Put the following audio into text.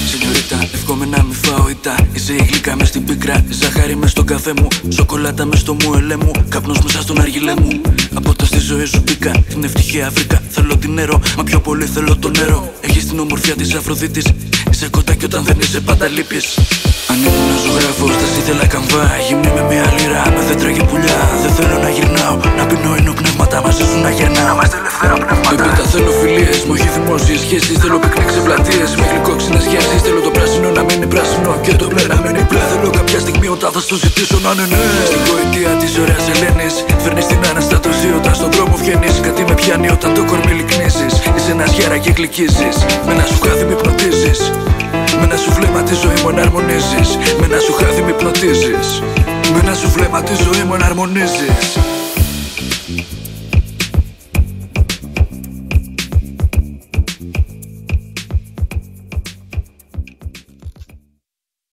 Σενιωρίτα, εύχομαι να μη φάω ητά. Είσαι η γλυκά μες στην πίκρα, η ζάχαρη μες στο καφέ μου, σοκολάτα μες στο μουελέ μου, καπνός μέσα στον αργιλέ μου. Από το στη ζωή σου μπήκα, την ευτυχία βρήκα. Θέλω την νερό, μα πιο πολύ θέλω το νερό. Έχεις την ομορφιά της Αφροδίτης, είσαι κοντά κι όταν δεν είσαι πάντα λείπεις. Αν ήμουν ζωγράφος θα σ' ήθελα καμβά, γυμνή με μια λίρα, με δέντρα και πουλιά. Δεν θέλω να γυρνάω, να πίνω ενώ πνεύματα μαζί σου να γερνάω. Να είμαστε ελευθερά πνεύματα. Επίτα θέλω φιλίες, μου όχι δημόσιες σχέσεις. Θέλω πικνίκ σε πλατείες, με γλυκόξινες γεύσεις. Θέλω το πράσινο να μείνει πράσινο και το μπλε να μείνει μπλε. Θέλω κάποια στιγμή όταν θα στο ζητήσω να είναι ναι. Στην γοητεία της ωραίας Ελένης, φέρνεις την αναστάτωση όταν στον δρόμο βγαίνεις. Κάτι με πιάνει όταν το κορμί λυκνίζεις. Είσαι ένας γέρα και γλυκίζεις, με ένα σου χάδι με υπνοτίζεις. Με ένα σου βλέμμα τη ζωή μου εναρμονίζεις. Με ένα σου χάδι με υπνοτίζεις. Με ένα σου βλέμμα τη ζωή μου εναρμονίζεις.